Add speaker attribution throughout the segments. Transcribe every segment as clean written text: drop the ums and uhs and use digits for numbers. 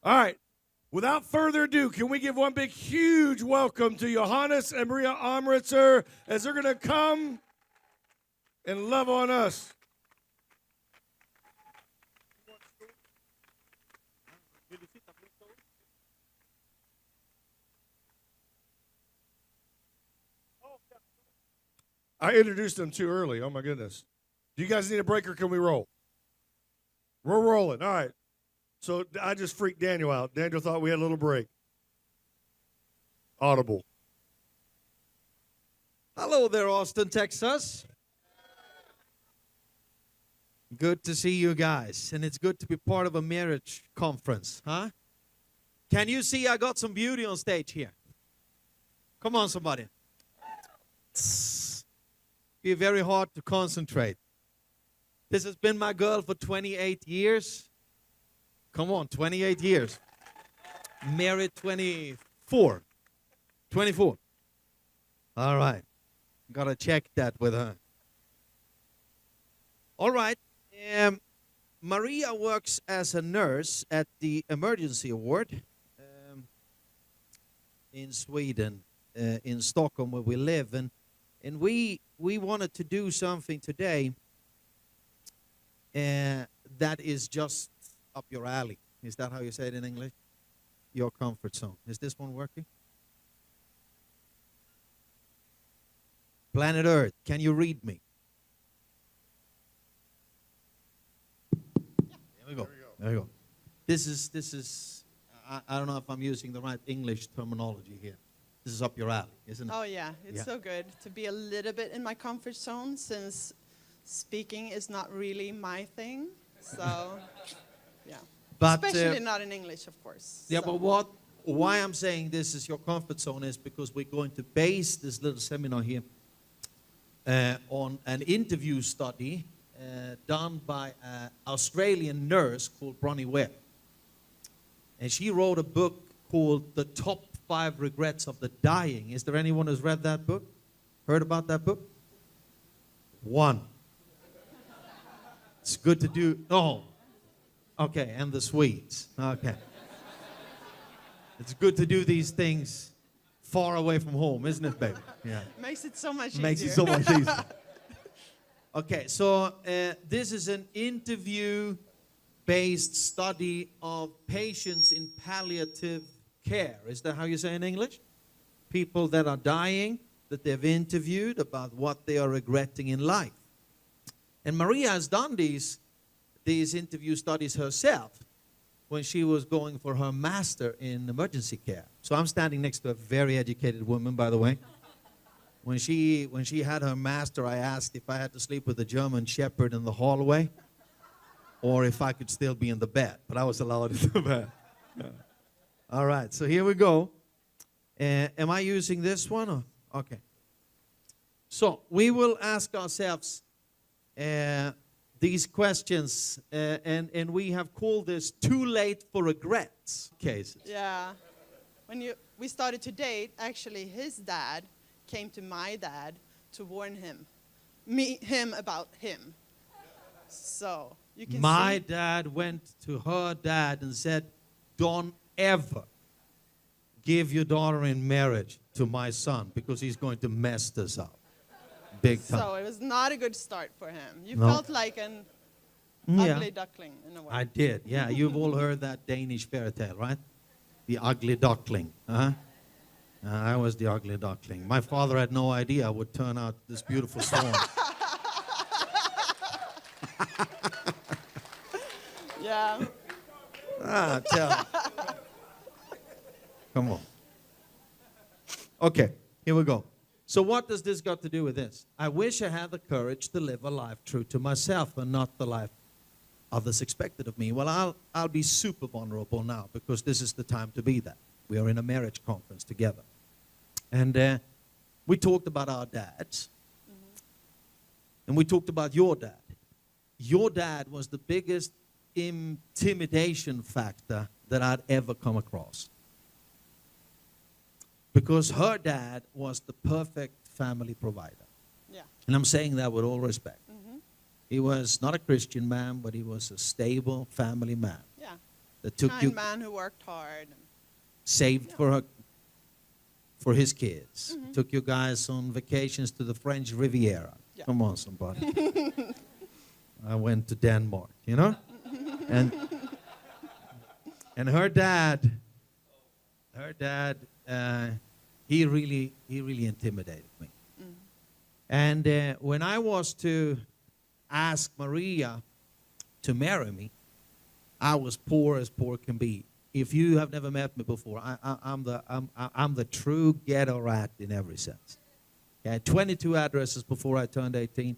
Speaker 1: All right. Without further ado, can we give one big, huge welcome to Johannes and Maria Amritzer as they're going to come and love on us. I introduced them too early. Oh, my goodness. Do you guys need a break or can we roll? We're rolling. All right. So I just freaked Daniel out. Daniel thought we had a little break. Audible.
Speaker 2: Hello there, Austin, Texas. Good to see you guys. And it's good to be part of a marriage conference, huh? Can you see I got some beauty on stage here? Come on, somebody. Be very hard to concentrate. This has been my girl for 28 years. Come on, 28 years. Married 24. 24. All right. Gotta check that with her. All right. Maria works as a nurse at the emergency ward in Sweden, in Stockholm, where we live. And we wanted to do something today that is just up your alley. Is that how you say it in English? Your comfort zone. Is this one working? Planet Earth, can you read me? There we go. There we go. This is. I don't know if I'm using the right English terminology here. This is up your alley, isn't it?
Speaker 3: Oh yeah, it's so good to be a little bit in my comfort zone since speaking is not really my thing. So, yeah.
Speaker 2: But,
Speaker 3: especially not in English, of course.
Speaker 2: Yeah,
Speaker 3: so.
Speaker 2: but why I'm saying this is your comfort zone is because we're going to base this little seminar here on an interview study done by an Australian nurse called Bronnie Webb. And she wrote a book called The Top 5 Regrets of the Dying. Is there anyone who's read that book? Heard about that book? One. It's good to do. Oh. Okay, and the Swedes. Okay. It's good to do these things far away from home, isn't it, baby? Yeah.
Speaker 3: Makes it so much easier.
Speaker 2: Makes it so much easier. Okay, so this is an interview-based study of patients in palliative care. Is that how you say in English? People that are dying, that they've interviewed about what they are regretting in life. And Maria has done these interview studies herself when she was going for her master in emergency care. So I'm standing next to a very educated woman, by the way. When she had her master, I asked if I had to sleep with a German shepherd in the hallway or if I could still be in the bed. But I was allowed in the bed. Yeah. All right, so here we go. Am I using this one? Or? Okay. So we will ask ourselves these questions, and we have called this "Too Late for Regrets" cases.
Speaker 3: Yeah. When we started to date, actually his dad came to my dad to warn him about him. So you can
Speaker 2: My dad went to her dad and said, "Don't ever give your daughter in marriage to my son because he's going to mess this up big time."
Speaker 3: So it was not a good start for him. You
Speaker 2: No.
Speaker 3: felt like an ugly duckling in a way.
Speaker 2: I did, yeah. You've all heard that Danish fairy tale, right? The ugly duckling. I was the ugly duckling. My father had no idea I would turn out this beautiful swan.
Speaker 3: Yeah.
Speaker 2: Tell. Come on. Okay, here we go. So what does this got to do with this? I wish I had the courage to live a life true to myself and not the life others expected of me. Well, I'll be super vulnerable now because this is the time to be that. We are in a marriage conference together. And we talked about our dads. Mm-hmm. And we talked about your dad. Your dad was the biggest intimidation factor that I'd ever come across. Because her dad was the perfect family provider.
Speaker 3: Yeah.
Speaker 2: And I'm saying that with all respect.
Speaker 3: Mm-hmm.
Speaker 2: He was not a Christian man, but he was a stable family man.
Speaker 3: Yeah.
Speaker 2: that took
Speaker 3: Kind
Speaker 2: you,
Speaker 3: man who worked hard.
Speaker 2: saved for his kids. Took you guys on vacations to the French Riviera.
Speaker 3: Yeah.
Speaker 2: Come on, somebody. I went to Denmark, you know? And her dad, he really intimidated me. And when I was to ask Maria to marry me, I was poor as poor can be. If you have never met me before, I'm the true ghetto rat in every sense. I had 22 addresses before I turned 18.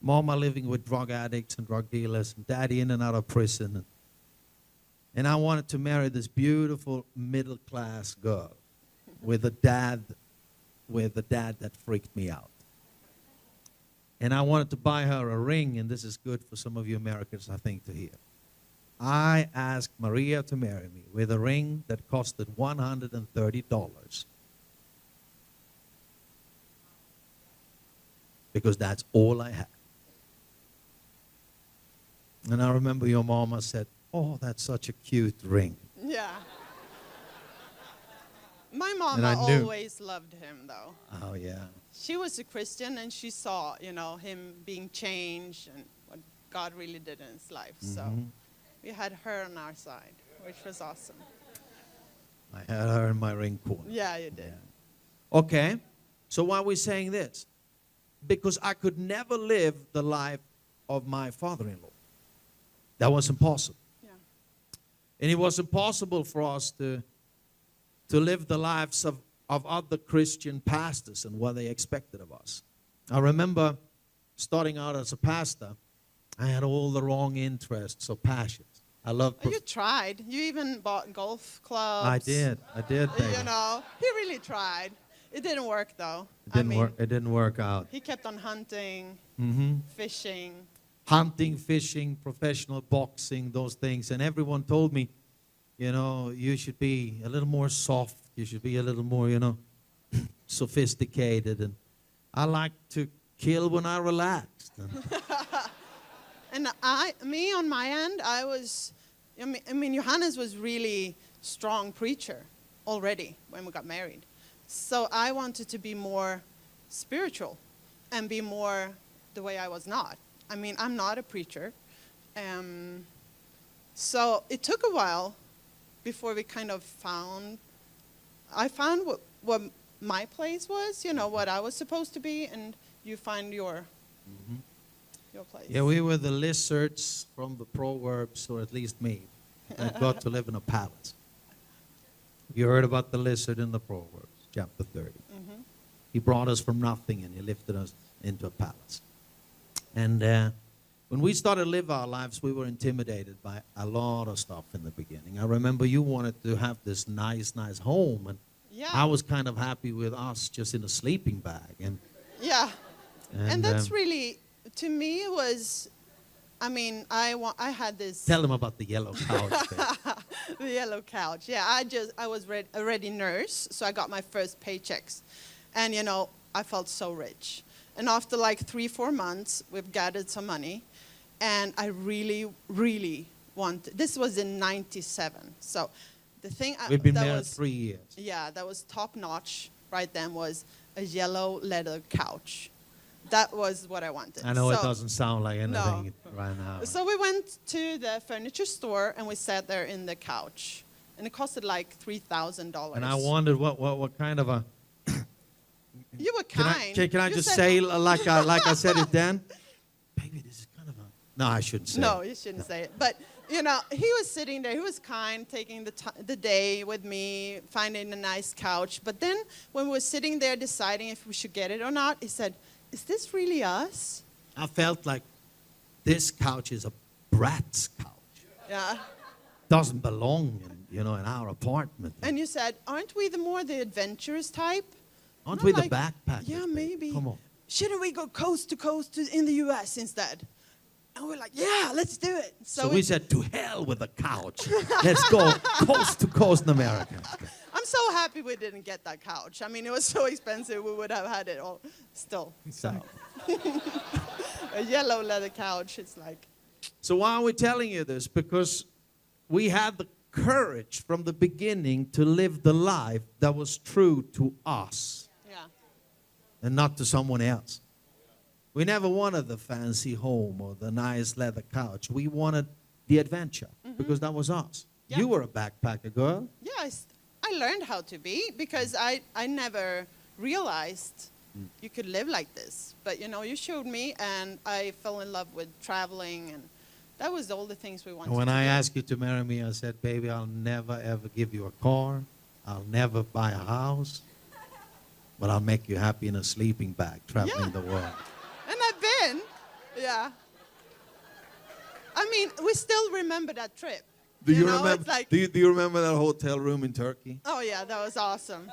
Speaker 2: Mama living with drug addicts and drug dealers, and daddy in and out of prison. And I wanted to marry this beautiful middle-class girl with a dad that freaked me out. And I wanted to buy her a ring, and this is good for some of you Americans, I think, to hear. I asked Maria to marry me with a ring that costed $130. Because that's all I had. And I remember your mama said, "Oh, that's such a cute ring."
Speaker 3: Yeah. My
Speaker 2: And
Speaker 3: mama
Speaker 2: I knew.
Speaker 3: always loved him, though.
Speaker 2: Oh, yeah.
Speaker 3: She was a Christian, and she saw, him being changed and what God really did in his life. So we had her on our side, which was awesome.
Speaker 2: I had her in my ring corner.
Speaker 3: Yeah, you did.
Speaker 2: Okay. So why are we saying this? Because I could never live the life of my father-in-law. That was impossible.
Speaker 3: Yeah.
Speaker 2: And it was impossible for us to live the lives of other Christian pastors and what they expected of us. I remember starting out as a pastor, I had all the wrong interests or passions. I loved...
Speaker 3: You tried. You even bought golf clubs.
Speaker 2: I did, baby.
Speaker 3: He really tried. It didn't work, though.
Speaker 2: It didn't work out.
Speaker 3: He kept on hunting, fishing.
Speaker 2: Hunting, fishing, professional boxing, those things. And everyone told me, you should be a little more soft. You should be a little more, sophisticated. And I like to kill when I relaxed.
Speaker 3: And me on my end, Johannes was really strong preacher already when we got married. So I wanted to be more spiritual and be more the way I was not. I'm not a preacher. So it took a while before we kind of I found what my place was, what I was supposed to be, and you find your place.
Speaker 2: Yeah, we were the lizards from the Proverbs, or at least me, that got to live in a palace. You heard about the lizard in the Proverbs, chapter 30. He brought us from nothing, and he lifted us into a palace. And when we started to live our lives, we were intimidated by a lot of stuff in the beginning. I remember you wanted to have this nice home, and
Speaker 3: Yeah.
Speaker 2: I was kind of happy with us just in a sleeping bag.
Speaker 3: Yeah. And that's really, to me, it was, I had this.
Speaker 2: Tell them about the yellow couch.
Speaker 3: The yellow couch. Yeah, I was already nurse, so I got my first paychecks. And, I felt so rich. And after like 3-4 months, we've gathered some money. And I really, really wanted, this was in 97. So the thing
Speaker 2: We've been
Speaker 3: that
Speaker 2: married
Speaker 3: was,
Speaker 2: 3 years.
Speaker 3: yeah, that was top notch right then was a yellow leather couch. That was what I wanted.
Speaker 2: I know it
Speaker 3: So-
Speaker 2: doesn't sound like anything right now.
Speaker 3: So we went to the furniture store and we sat there in the couch. And it costed like $3,000.
Speaker 2: And I wondered what kind of a...
Speaker 3: You were
Speaker 2: Can
Speaker 3: kind.
Speaker 2: I
Speaker 3: You
Speaker 2: just
Speaker 3: said-
Speaker 2: say like I said it then? Baby, this is kind of a... No, I shouldn't say
Speaker 3: No,
Speaker 2: it.
Speaker 3: you shouldn't say it. But, he was sitting there. He was kind, taking the day with me, finding a nice couch. But then when we were sitting there deciding if we should get it or not, he said, "Is this really us?"
Speaker 2: I felt like this couch is a brat's couch.
Speaker 3: Yeah.
Speaker 2: Doesn't belong in our apartment.
Speaker 3: And you said, "Aren't we the adventurous type?"
Speaker 2: Aren't
Speaker 3: And
Speaker 2: we
Speaker 3: I'm
Speaker 2: the
Speaker 3: like,
Speaker 2: backpackers?
Speaker 3: Yeah,
Speaker 2: baby?
Speaker 3: maybe.
Speaker 2: Come on.
Speaker 3: Shouldn't we go coast to coast in the U.S. instead? And we're like, yeah, let's do it.
Speaker 2: So we said, to hell with the couch. Let's go coast to coast in America.
Speaker 3: I'm so happy we didn't get that couch. It was so expensive, we would have had it all still. So. A yellow leather couch, it's like.
Speaker 2: So why are we telling you this? Because we had courage from the beginning to live the life that was true to us
Speaker 3: Yeah.
Speaker 2: and not to someone else. We never wanted the fancy home or the nice leather couch. We wanted the adventure because that was us.
Speaker 3: Yeah.
Speaker 2: You were a backpacker girl.
Speaker 3: Yeah, I learned how to be because I never realized you could live like this. But, you know, you showed me, and I fell in love with traveling, and that was all the things we wanted
Speaker 2: And when
Speaker 3: to
Speaker 2: I
Speaker 3: do.
Speaker 2: asked you to marry me, I said, baby, I'll never, ever give you a car. I'll never buy a house. But I'll make you happy in a sleeping bag traveling the world.
Speaker 3: And I've been, yeah. I mean, we still remember that trip.
Speaker 2: Do you
Speaker 3: know,
Speaker 2: remember?
Speaker 3: It's like,
Speaker 2: Do you remember that hotel room in Turkey?
Speaker 3: oh, yeah, that was awesome.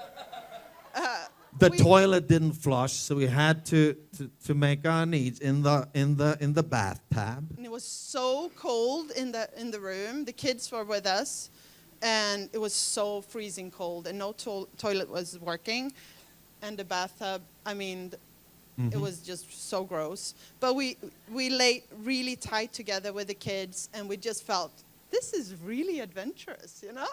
Speaker 2: The
Speaker 3: We-
Speaker 2: toilet didn't flush, so we had to make our needs in the bathtub.
Speaker 3: And it was so cold in the room. The kids were with us, and it was so freezing cold, and no toilet was working. And the bathtub, I mean, it was just so gross. But we lay really tight together with the kids, and we just felt, this is really adventurous, you know?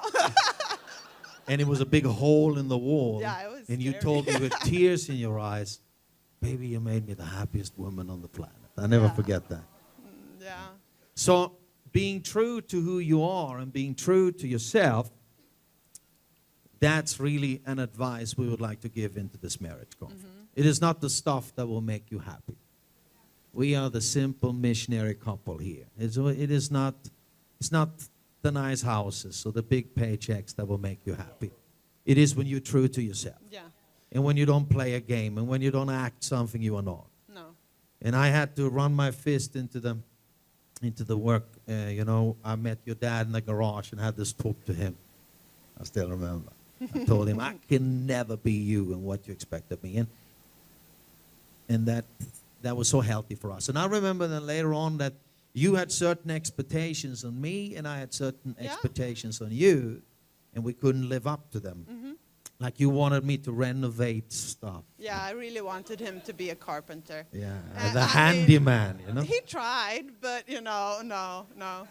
Speaker 2: And it was a big hole in the wall.
Speaker 3: Yeah, it was
Speaker 2: And you
Speaker 3: scary.
Speaker 2: told me with tears in your eyes, baby, you made me the happiest woman on the planet. I never
Speaker 3: Yeah.
Speaker 2: forget that.
Speaker 3: Yeah.
Speaker 2: So being true to who you are and being true to yourself, that's really an advice we would like to give into this marriage conference. It is not the stuff that will make you happy. We are the simple missionary couple here. It's not the nice houses or the big paychecks that will make you happy. It is when you're true to yourself.
Speaker 3: Yeah.
Speaker 2: And when you don't play a game and when you don't act something you are not.
Speaker 3: No.
Speaker 2: And I had to run my fist into the work. You know, I met your dad in the garage and had this talk to him. I still remember. I told him, I can never be you and what you expect of me. And that was so healthy for us. And I remember then later on that you had certain expectations on me and I had certain
Speaker 3: Yeah.
Speaker 2: expectations on you, and we couldn't live up to them. Like you wanted me to renovate stuff.
Speaker 3: Yeah, I really wanted him to be a carpenter.
Speaker 2: Yeah,
Speaker 3: I
Speaker 2: the
Speaker 3: mean,
Speaker 2: handyman, you know.
Speaker 3: He tried, but, you know, no.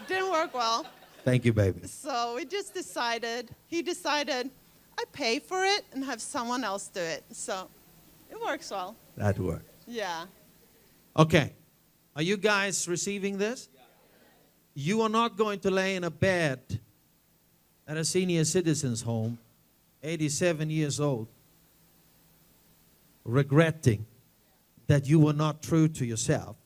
Speaker 3: Didn't work well.
Speaker 2: Thank you, baby.
Speaker 3: So we just he decided, I pay for it and have someone else do it. So it works well.
Speaker 2: That worked.
Speaker 3: Yeah.
Speaker 2: Okay. Are you guys receiving this? You are not going to lay in a bed at a senior citizens home, 87 years old, regretting that you were not true to yourself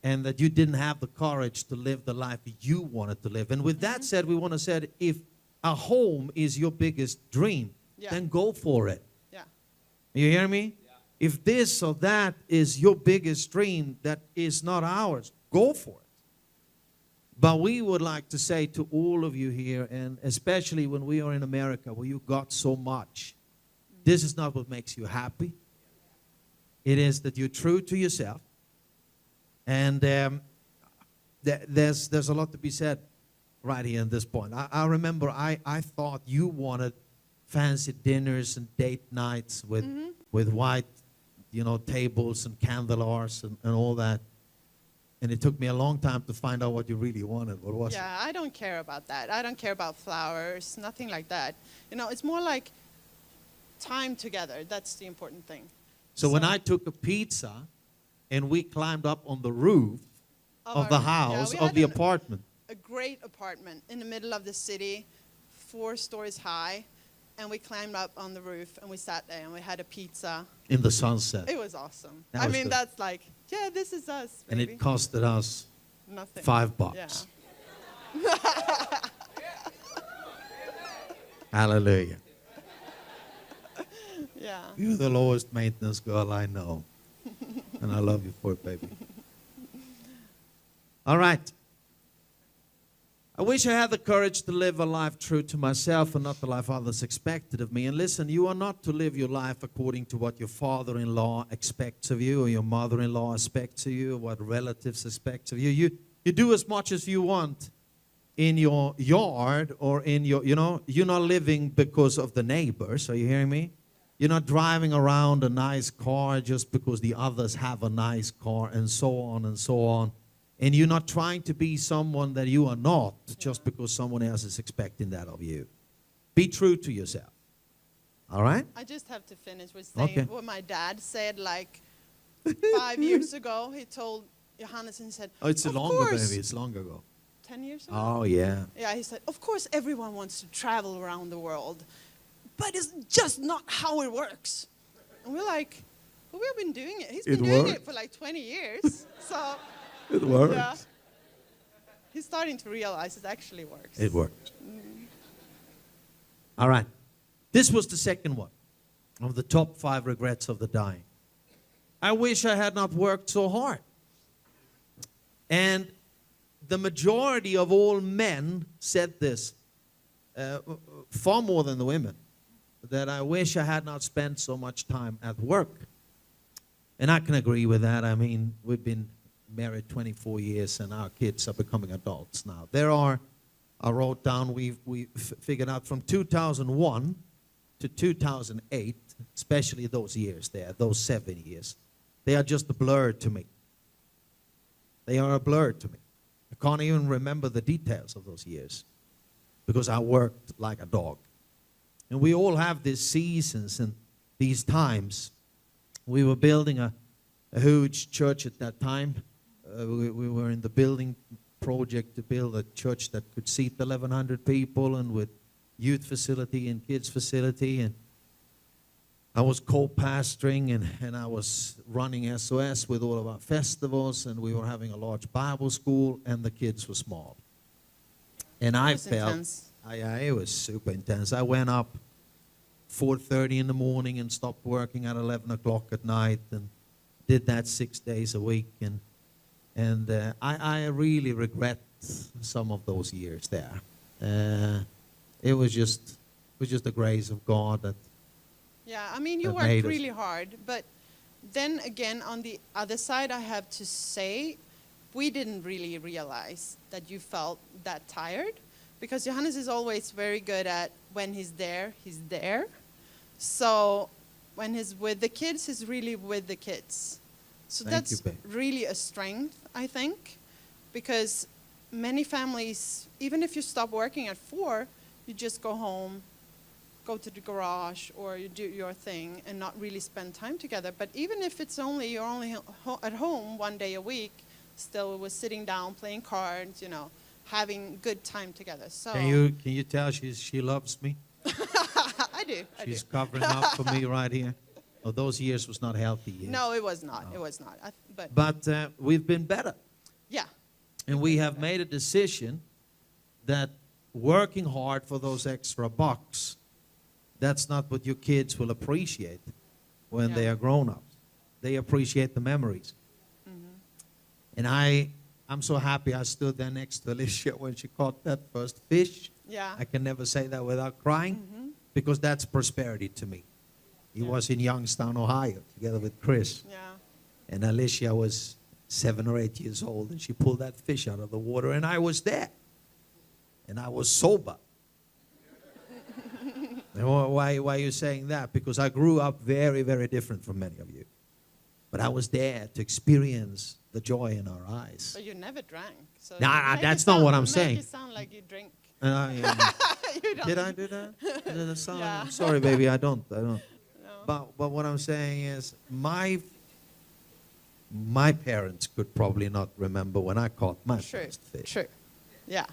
Speaker 2: and that you didn't have the courage to live the life you wanted to live. And with that said, we want to say, if a home is your biggest dream,
Speaker 3: Yeah.
Speaker 2: then go for it.
Speaker 3: Yeah.
Speaker 2: You hear me? If this or that is your biggest dream that is not ours, go for it. But we would like to say to all of you here, and especially when we are in America where you got so much, this is not what makes you happy. It is that you're true to yourself. And there's a lot to be said right here at this point. I remember I thought you wanted fancy dinners and date nights with white, you know, tables and candelabras and all that. And it took me a long time to find out what you really wanted. What was it?
Speaker 3: Yeah, I don't care about that. I don't care about flowers, nothing like that. You know, it's more like time together. That's the important thing.
Speaker 2: So when I took a pizza and we climbed up on the roof of the house,
Speaker 3: we
Speaker 2: of
Speaker 3: had
Speaker 2: the apartment.
Speaker 3: a great apartment in the middle of the city, 4 stories high, and we climbed up on the roof and we sat there and we had a pizza.
Speaker 2: In the sunset.
Speaker 3: It was awesome.
Speaker 2: That
Speaker 3: I
Speaker 2: was
Speaker 3: mean,
Speaker 2: good.
Speaker 3: that's like, yeah, this is us,
Speaker 2: And
Speaker 3: baby.
Speaker 2: it costed us
Speaker 3: Nothing.
Speaker 2: $5.
Speaker 3: Yeah.
Speaker 2: Hallelujah.
Speaker 3: Yeah.
Speaker 2: You're the lowest maintenance girl I know. And I love you for it, baby. All right. I wish I had the courage to live a life true to myself and not the life others expected of me. And listen, you are not to live your life according to what your father-in-law expects of you or your mother-in-law expects of you or what relatives expect of you. You do as much as you want in your yard or in your, you know, you're not living because of the neighbors. Are you hearing me? You're not driving around a nice car just because the others have a nice car and so on and so on. And you're not trying to be someone that you are not just because someone else is expecting that of you. Be true to yourself. All right?
Speaker 3: I just have to finish with saying
Speaker 2: Okay.
Speaker 3: what my dad said like 5 years ago. He told Johannes and he said,
Speaker 2: Oh, it's
Speaker 3: of
Speaker 2: longer,
Speaker 3: course.
Speaker 2: baby. It's long ago.
Speaker 3: 10 years ago?
Speaker 2: Oh, yeah.
Speaker 3: Yeah, he said, of course everyone wants to travel around the world, but it's just not how it works. And we're like, well, we've been doing it. He's been doing it for like 20 years. So,
Speaker 2: It works.
Speaker 3: yeah. He's starting to realize it actually works.
Speaker 2: It works. All right. This was the second one of the top 5 regrets of the dying. I wish I had not worked so hard. And the majority of all men said this, far more than the women, that I wish I had not spent so much time at work. And I can agree with that. I mean, we've been married 24 years and our kids are becoming adults now. I wrote down, we figured out from 2001 to 2008, especially those years there, those 7 years, they are just a blur to me. They are a blur to me. I can't even remember the details of those years because I worked like a dog. And we all have these seasons and these times. We were building a huge church at that time. We were in the building project to build a church that could seat 1,100 people and with youth facility and kids facility. And I was co-pastoring and I was running SOS with all of our festivals, and we were having a large Bible school, and the kids were small. And I felt,
Speaker 3: intense.
Speaker 2: it was super intense. I went up 4:30 in the morning and stopped working at 11 o'clock at night and did that 6 days a week. And I really regret some of those years there. It was just the grace of God that.
Speaker 3: Yeah, I mean, you
Speaker 2: that
Speaker 3: worked
Speaker 2: made us.
Speaker 3: really hard, but then again, on the other side, I have to say, we didn't really realize that you felt that tired, because Johannes is always very good at when he's there, he's there. So when he's with the kids, he's really with the kids. So
Speaker 2: Thank
Speaker 3: that's
Speaker 2: you, babe.
Speaker 3: really a strength, I think, because many families, even if you stop working at 4, you just go home, go to the garage, or you do your thing and not really spend time together. But even if it's you're only at home 1 day a week, still we're sitting down, playing cards, having good time together. So
Speaker 2: Can you tell she loves me?
Speaker 3: I do.
Speaker 2: She's covering up for me right here. Oh, those years was not healthy years.
Speaker 3: No, it was not. It was not.
Speaker 2: But we've been better.
Speaker 3: Yeah.
Speaker 2: And we have made a decision that working hard for those extra bucks, that's not what your kids will appreciate when they
Speaker 3: Yeah.
Speaker 2: are grown-ups. They appreciate the memories. And I'm so happy I stood there next to Alicia when she caught that first fish.
Speaker 3: Yeah.
Speaker 2: I can never say that without crying, because that's prosperity to me. He was in Youngstown, Ohio, together with Chris.
Speaker 3: Yeah.
Speaker 2: And Alicia was 7 or 8 years old, and she pulled that fish out of the water, and I was there. And I was sober. And why are you saying that? Because I grew up very, very different from many of you. But I was there to experience the joy in our eyes.
Speaker 3: But you never drank. So
Speaker 2: Nah,
Speaker 3: you make
Speaker 2: that's
Speaker 3: it
Speaker 2: not
Speaker 3: sound-
Speaker 2: what I'm
Speaker 3: you
Speaker 2: saying.
Speaker 3: Make it sound like you drink.
Speaker 2: And
Speaker 3: You don't.
Speaker 2: did I do that? Did I sound-
Speaker 3: Yeah.
Speaker 2: I'm sorry, baby, I don't.
Speaker 3: No.
Speaker 2: But what I'm saying is my parents could probably not remember when I caught my
Speaker 3: True.
Speaker 2: first fish.
Speaker 3: True. Yeah.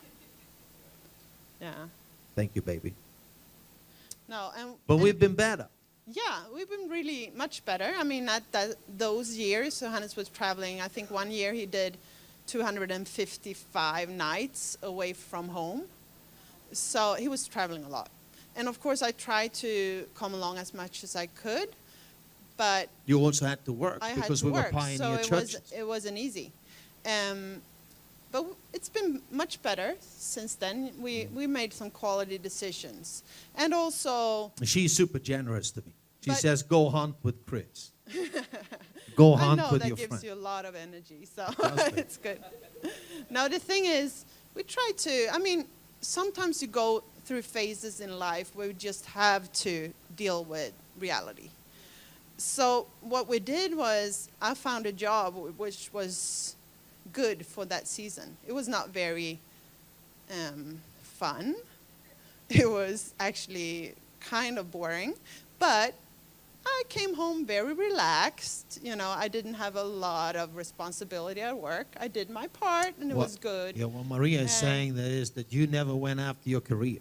Speaker 3: Yeah.
Speaker 2: Thank you, baby.
Speaker 3: No,
Speaker 2: But
Speaker 3: and
Speaker 2: we've been better.
Speaker 3: yeah, we've been really much better. I mean, at those years, Johannes was traveling. I think 1 year he did 255 nights away from home. So he was traveling a lot. And of course, I tried to come along as much as I could, but
Speaker 2: You also had to work
Speaker 3: I
Speaker 2: because
Speaker 3: had to
Speaker 2: we
Speaker 3: work,
Speaker 2: were pioneer
Speaker 3: so
Speaker 2: churches.
Speaker 3: it wasn't easy. But it's been much better since then. We made some quality decisions, and also
Speaker 2: She's super generous to me. She
Speaker 3: But-
Speaker 2: says, "Go hunt with Chris. Go
Speaker 3: I
Speaker 2: hunt
Speaker 3: know
Speaker 2: with
Speaker 3: that
Speaker 2: your
Speaker 3: gives
Speaker 2: friend."
Speaker 3: you a lot of energy, so
Speaker 2: does, babe.
Speaker 3: it's good. Now the thing is, we try to. I mean, sometimes you go through phases in life where you just have to deal with reality. So what we did was, I found a job which was good for that season. It was not very fun. It was actually kind of boring, but I came home very relaxed. You know, I didn't have a lot of responsibility at work. I did my part, and it was good.
Speaker 2: Yeah, what Maria is saying that is that you never went after your career.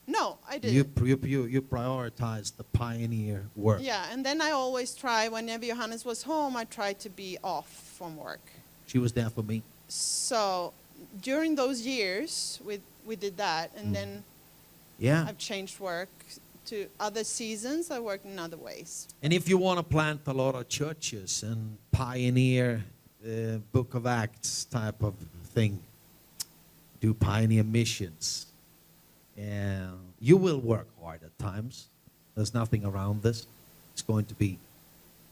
Speaker 3: No, I
Speaker 2: You
Speaker 3: didn't.
Speaker 2: you prioritized the pioneer work.
Speaker 3: Yeah, and then I always try, whenever Johannes was home, I tried to be off from work.
Speaker 2: She was there for me.
Speaker 3: So during those years, we did that, and then
Speaker 2: Yeah.
Speaker 3: I've changed work to other seasons. I work in other ways.
Speaker 2: And if you want to plant a lot of churches and pioneer Book of Acts type of thing, do pioneer missions, you will work hard at times. There's nothing around this. It's going to be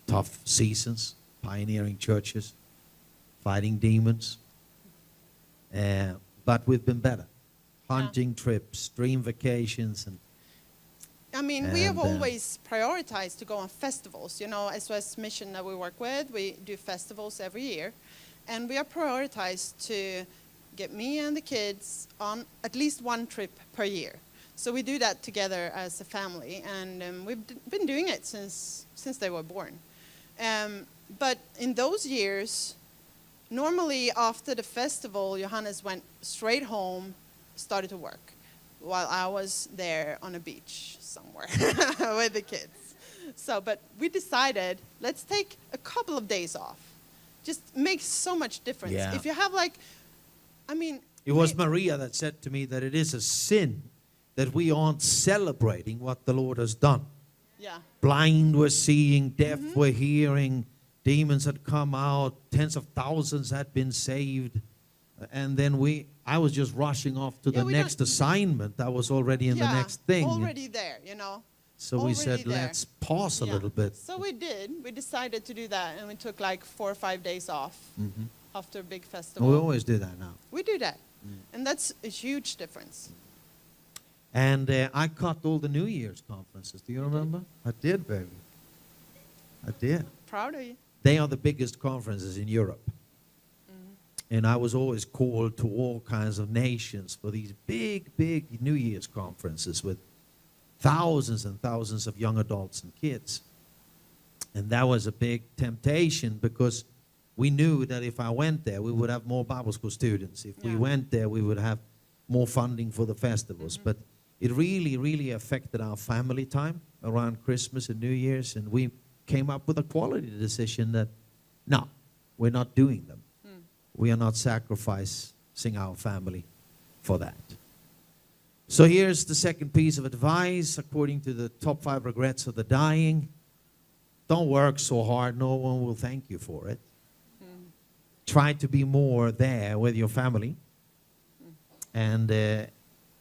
Speaker 2: tough seasons, pioneering churches, fighting demons. But we've been better. Hunting trips, dream vacations, and
Speaker 3: I mean, we have
Speaker 2: And,
Speaker 3: always prioritized to go on festivals. You know, SOS Mission that we work with, we do festivals every year. And we are prioritized to get me and the kids on at least one trip per year. So we do that together as a family. And we've been doing it since they were born. But in those years, normally after the festival, Johannes went straight home, started to work, while I was there on a beach somewhere with the kids. So, but we decided, let's take a couple of days off. Just makes so much difference.
Speaker 2: Yeah.
Speaker 3: If you have I mean.
Speaker 2: it was Maria that said to me that it is a sin that we aren't celebrating what the Lord has done.
Speaker 3: Yeah.
Speaker 2: Blind were seeing, deaf were hearing, demons had come out, tens of thousands had been saved. And then I was just rushing off to
Speaker 3: Yeah,
Speaker 2: the
Speaker 3: we
Speaker 2: next
Speaker 3: don't-
Speaker 2: assignment. I was already in the next thing.
Speaker 3: Already there, you know.
Speaker 2: So we
Speaker 3: already
Speaker 2: said,
Speaker 3: there.
Speaker 2: let's pause a
Speaker 3: Yeah.
Speaker 2: little bit.
Speaker 3: So we did. We decided to do that, and we took like 4 or 5 days off after a big
Speaker 2: And
Speaker 3: festival.
Speaker 2: we always do that now.
Speaker 3: We do that, and that's a huge difference.
Speaker 2: And I cut all the New Year's conferences. Do you remember? I did, baby. I did.
Speaker 3: Proud of you.
Speaker 2: They are the biggest conferences in Europe. And I was always called to all kinds of nations for these big, big New Year's conferences with thousands and thousands of young adults and kids. And that was a big temptation because we knew that if I went there, we would have more Bible school students. If we
Speaker 3: Yeah.
Speaker 2: went there, we would have more funding for the festivals. But it really, really affected our family time around Christmas and New Year's. And we came up with a quality decision that, no, we're not doing them. We are not sacrificing our family for that. So here's the second piece of advice according to the top 5 regrets of the dying. Don't work so hard. No one will thank you for it. Try to be more there with your family. And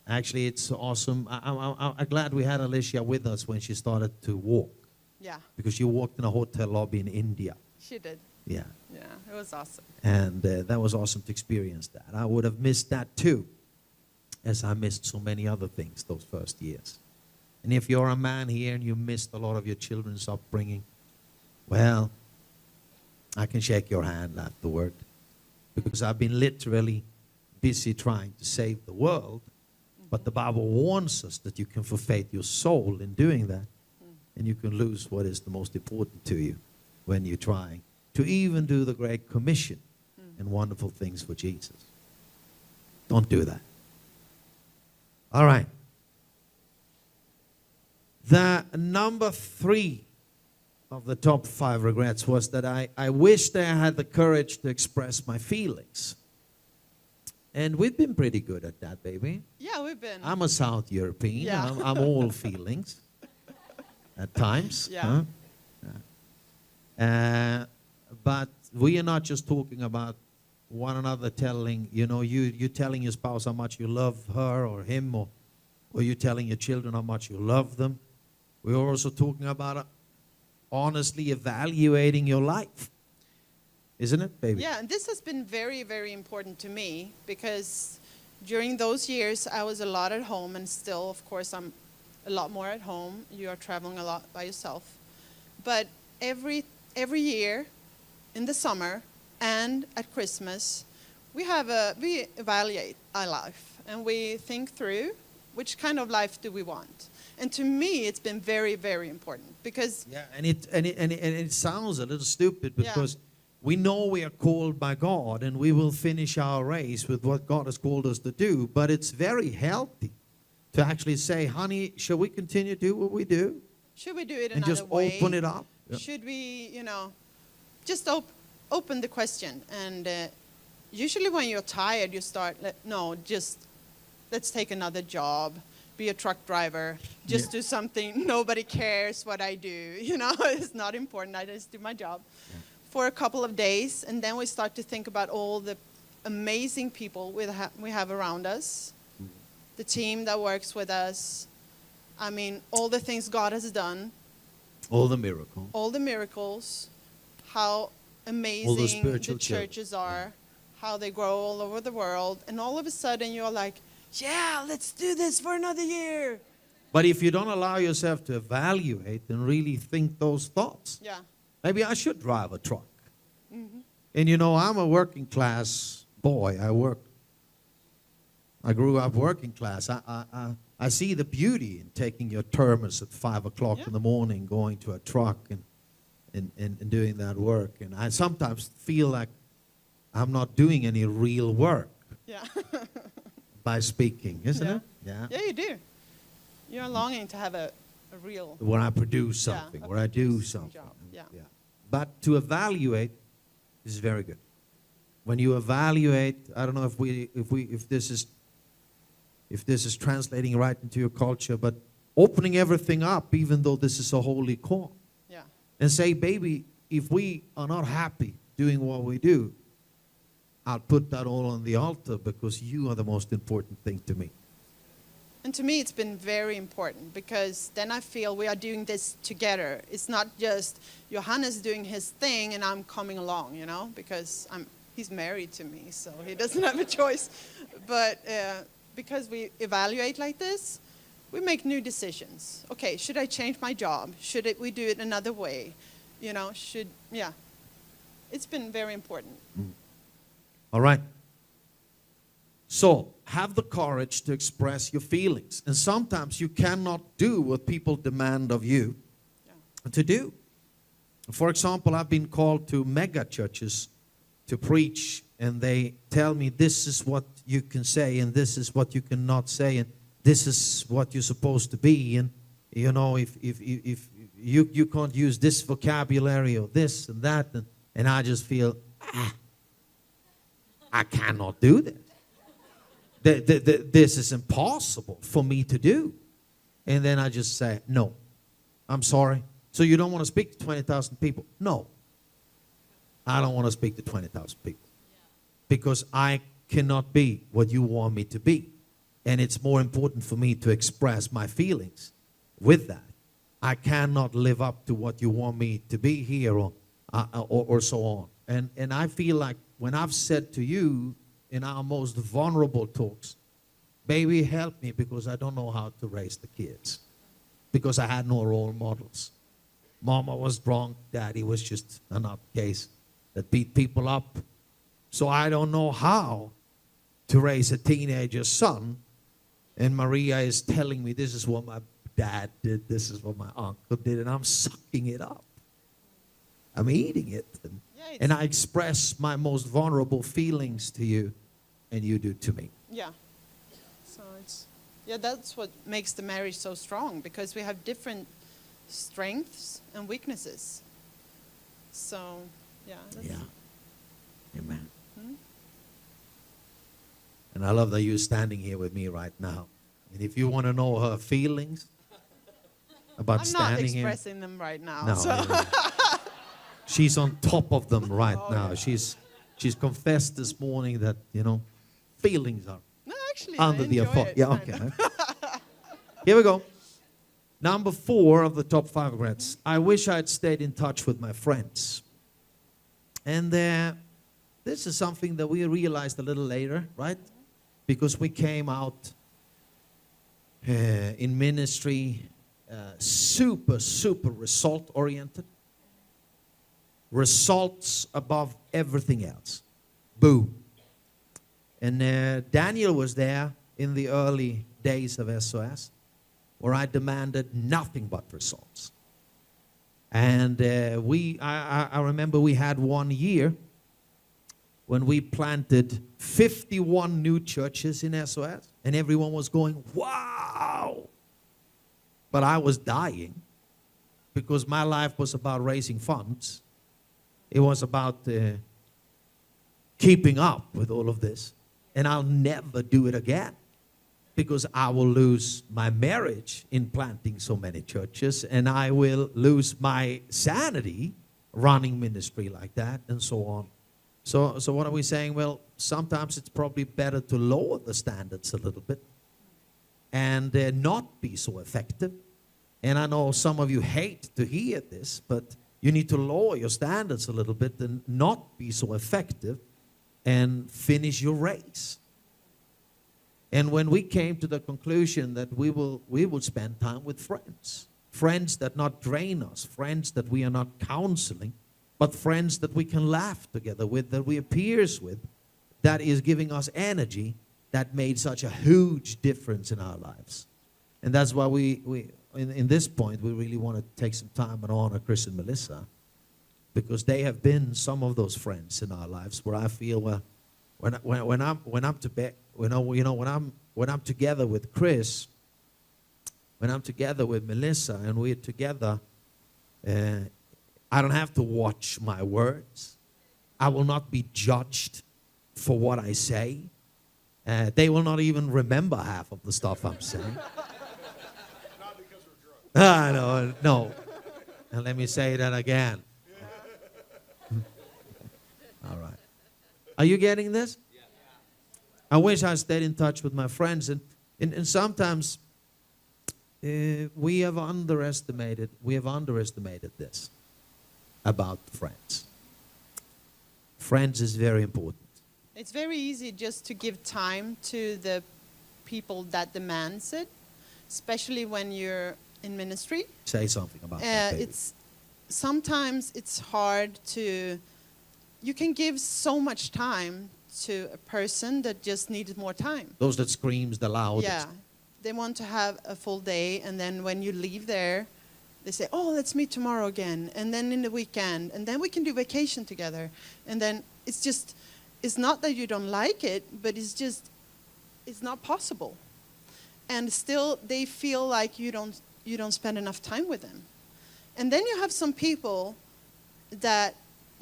Speaker 2: actually, it's awesome. I'm glad we had Alicia with us when she started to walk.
Speaker 3: Yeah,
Speaker 2: Because she walked in a hotel lobby in India.
Speaker 3: she did.
Speaker 2: Yeah.
Speaker 3: Yeah, it was awesome.
Speaker 2: And that was awesome to experience that. I would have missed that too, as I missed so many other things those first years. And if you're a man here and you missed a lot of your children's upbringing, well, I can shake your hand afterward. Because I've been literally busy trying to save the world. But the Bible warns us that you can forfeit your soul in doing that. And you can lose what is the most important to you when you're trying to even do the Great Commission and wonderful things for Jesus. Don't do that. All right. The number 3 of the top 5 regrets was that I wished I had the courage to express my feelings. And we've been pretty good at that, baby.
Speaker 3: Yeah, we've been.
Speaker 2: I'm a South European.
Speaker 3: Yeah.
Speaker 2: I'm all feelings at times.
Speaker 3: Yeah.
Speaker 2: Huh? But we are not just talking about one another telling, you telling your spouse how much you love her or him, or you telling your children how much you love them. We're also talking about honestly evaluating your life. Isn't it, baby?
Speaker 3: Yeah, and this has been very, very important to me because during those years I was a lot at home, and still, of course, I'm a lot more at home. You are traveling a lot by yourself. But every year in the summer, And at Christmas, we evaluate our life and we think through which kind of life do we want. And to me, it's been very, very important because
Speaker 2: Yeah, and it sounds a little stupid
Speaker 3: Yeah.
Speaker 2: because we know we are called by God and we will finish our race with what God has called us to do. But it's very healthy to actually say, honey, shall we continue to do what we do?
Speaker 3: should we do it
Speaker 2: And
Speaker 3: another
Speaker 2: just
Speaker 3: way?
Speaker 2: open it up. Yeah.
Speaker 3: Should we, just open the question? And usually when you're tired, you start, let's take another job, be a truck driver, just do something. Nobody cares what I do. It's not important. I just do my job for a couple of days. And then we start to think about all the amazing people we have around us, the team that works with us. I mean, all the things God has done,
Speaker 2: All the miracle.
Speaker 3: all the miracles, how amazing
Speaker 2: All the
Speaker 3: the
Speaker 2: spiritual
Speaker 3: churches are, how they grow all over the world. And all of a sudden you're like, yeah, let's do this for another year.
Speaker 2: But if you don't allow yourself to evaluate and really think those thoughts,
Speaker 3: Yeah.
Speaker 2: maybe I should drive a truck.
Speaker 3: Mm-hmm.
Speaker 2: And I'm a working class boy. I grew up working class. I see the beauty in taking your thermos at 5 o'clock in the morning, going to a truck and doing that work. And I sometimes feel like I'm not doing any real work
Speaker 3: Yeah.
Speaker 2: by speaking, isn't
Speaker 3: Yeah.
Speaker 2: it? Yeah.
Speaker 3: Yeah, you do. You're longing to have a real
Speaker 2: When I produce something,
Speaker 3: a
Speaker 2: where I do
Speaker 3: producing
Speaker 2: something.
Speaker 3: job. Yeah.
Speaker 2: But to evaluate is very good. When you evaluate, I don't know if this is translating right into your culture, but opening everything up, even though this is a holy call,
Speaker 3: Yeah.
Speaker 2: and say, baby, if we are not happy doing what we do, I'll put that all on the altar because you are the most important thing to me.
Speaker 3: And to me, it's been very important because then I feel we are doing this together. It's not just Johannes doing his thing and I'm coming along, because he's married to me, so he doesn't have a choice. But because we evaluate like this, we make new decisions. Okay, should I change my job? Should we do it another way? It's been very important.
Speaker 2: All right. So, have the courage to express your feelings. And sometimes you cannot do what people demand of you to do. For example, I've been called to mega churches to preach, and they tell me this is what you can say, and this is what you cannot say, and this is what you're supposed to be. And, if you can't use this vocabulary or this and that, and I just feel, I cannot do that. This is impossible for me to do. And then I just say, no, I'm sorry. So you don't want to speak to 20,000 people? No. I don't want to speak to 20,000 people. Because I cannot be what you want me to be. And it's more important for me to express my feelings with that. I cannot live up to what you want me to be here or so on. And I feel like when I've said to you in our most vulnerable talks, baby, help me because I don't know how to raise the kids. Because I had no role models. Mama was drunk, daddy was just a nutcase that beat people up. So I don't know how to raise a teenager son. And Maria is telling me this is what my dad did, this is what my uncle did, and I'm sucking it up. I'm eating it. And I express my most vulnerable feelings to you, and you do to me.
Speaker 3: Yeah. So that's what makes the marriage so strong, because we have different strengths and weaknesses. So,
Speaker 2: Yeah. Amen. And I love that you're standing here with me right now. And if you want to know her feelings about
Speaker 3: I'm
Speaker 2: standing
Speaker 3: not
Speaker 2: here.
Speaker 3: expressing them right now.
Speaker 2: No,
Speaker 3: So.
Speaker 2: she's on top of them right now. Yeah. She's confessed this morning that, feelings are
Speaker 3: No, actually,
Speaker 2: under
Speaker 3: I
Speaker 2: the
Speaker 3: enjoy
Speaker 2: effect.
Speaker 3: it.
Speaker 2: Yeah, okay. Here we go. Number 4 of the top 5 regrets. I wish I'd stayed in touch with my friends. And this is something that we realized a little later, right? Because we came out in ministry super result-oriented. Results above everything else. Boom. And Daniel was there in the early days of SOS, where I demanded nothing but results. And I remember we had one year when we planted 51 new churches in SOS, and everyone was going, wow! But I was dying because my life was about raising funds. It was about keeping up with all of this. And I'll never do it again because I will lose my marriage in planting so many churches, and I will lose my sanity running ministry like that, and so on. So what are we saying? Well, sometimes it's probably better to lower the standards a little bit and not be so effective. And I know some of you hate to hear this, but you need to lower your standards a little bit and not be so effective and finish your race. And when we came to the conclusion that we will spend time with friends that not drain us, friends that we are not counseling, but friends that we can laugh together with, that we are peers with, that is giving us energy, that made such a huge difference in our lives. And that's why in this point, we really want to take some time and honor Chris and Melissa, because they have been some of those friends in our lives where I feel when I'm together with Chris, when I'm together with Melissa, and we're together, I don't have to watch my words. I will not be judged for what I say. They will not even remember half of the stuff I'm saying.
Speaker 1: Not because we're drunk.
Speaker 2: No. And let me say that again. All right. Are you getting this? I wish I stayed in touch with my friends. And sometimes we have underestimated this about friends. Friends is very important.
Speaker 3: It's very easy just to give time to the people that demands it, especially when you're in ministry.
Speaker 2: Say something about that, baby.
Speaker 3: Sometimes it's hard to. You can give so much time to a person that just needs more time.
Speaker 2: Those that screams the loudest.
Speaker 3: Yeah, they want to have a full day, and then when you leave there, they say, "Oh, let's meet tomorrow again," and then in the weekend, and then we can do vacation together, and then it's not that you don't like it, but it's not possible, and still they feel like you don't spend enough time with them, and then you have some people that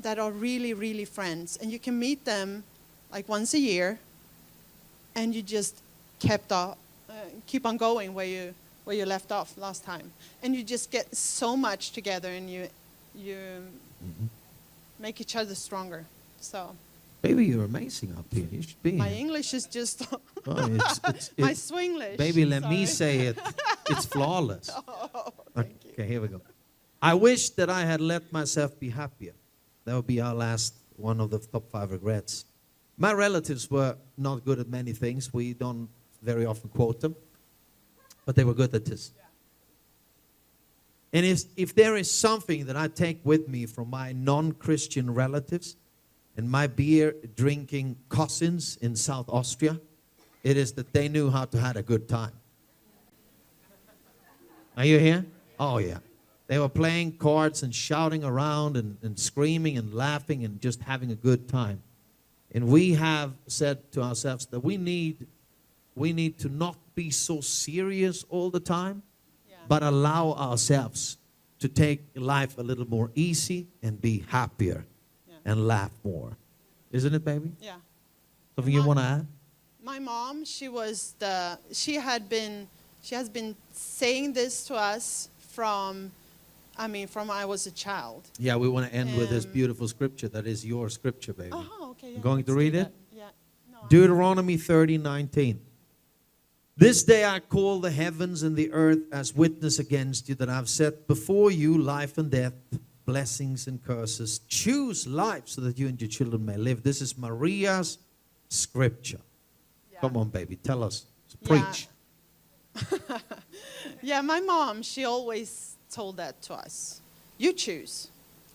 Speaker 3: are really, really friends, and you can meet them like once a year, and you just keep on going where you left off last time, and you just get so much together, and you make each other stronger. So,
Speaker 2: baby, you're amazing up here. You should be
Speaker 3: my
Speaker 2: here.
Speaker 3: English is just
Speaker 2: It's
Speaker 3: my Swinglish.
Speaker 2: baby, let me
Speaker 3: Sorry.
Speaker 2: say it. It's flawless.
Speaker 3: Oh, thank you.
Speaker 2: Okay, here we go. I wish that I had let myself be happier. That would be our last one of the top 5 regrets. My relatives were not good at many things. We don't very often quote them, but they were good at this. And if there is something that I take with me from my non-Christian relatives and my beer-drinking cousins in South Austria, it is that they knew how to have a good time. Are you here? Oh, yeah. They were playing cards and shouting around and screaming and laughing and just having a good time. And we have said to ourselves that we need to not be so serious all the time, but allow ourselves to take life a little more easy and be happier and laugh more. Isn't it, baby?
Speaker 3: Yeah.
Speaker 2: Something you want to add?
Speaker 3: My mom, she has been saying this to us from I was a child.
Speaker 2: Yeah, we want to end with this beautiful scripture that is your scripture, baby.
Speaker 3: Oh, okay. Yeah,
Speaker 2: I'm going to
Speaker 3: let's
Speaker 2: read
Speaker 3: do
Speaker 2: it?
Speaker 3: that. Yeah. No,
Speaker 2: Deuteronomy 30:19. This day I call the heavens and the earth as witness against you that I've set before you life and death, blessings and curses. Choose life so that you and your children may live. This is Maria's scripture.
Speaker 3: Yeah.
Speaker 2: Come on, baby, tell us.
Speaker 3: Yeah.
Speaker 2: Preach.
Speaker 3: Yeah, my mom, she always told that to us. You choose.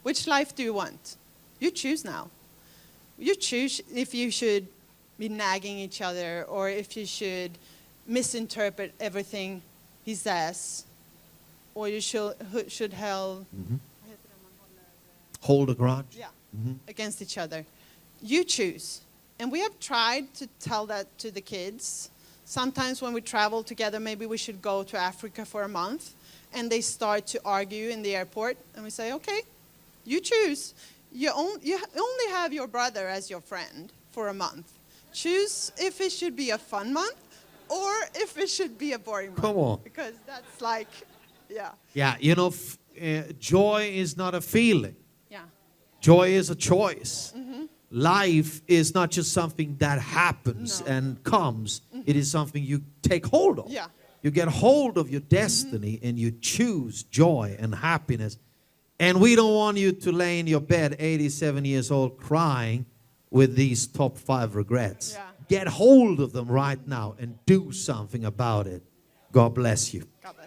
Speaker 3: Which life do you want? You choose now. You choose if you should be nagging each other or if you should misinterpret everything he says, or you should
Speaker 2: Hold a grudge.
Speaker 3: yeah, against each other. You choose. And we have tried to tell that to the kids. Sometimes when we travel together, maybe we should go to Africa for a month, and they start to argue in the airport, and we say, okay, you choose. You only have your brother as your friend for a month. Choose if it should be a fun month or if it should be a boring month.
Speaker 2: Come on.
Speaker 3: Because that's like, yeah.
Speaker 2: Yeah, you know, joy is not a feeling.
Speaker 3: Yeah.
Speaker 2: Joy is a choice. Life is not just something that happens
Speaker 3: No.
Speaker 2: and comes. It is something you take hold of.
Speaker 3: Yeah.
Speaker 2: You get hold of your destiny and you choose joy and happiness. And we don't want you to lay in your bed 87 years old crying with these top 5 regrets.
Speaker 3: Yeah.
Speaker 2: Get hold of them right now and do something about it. God bless you.
Speaker 3: God bless.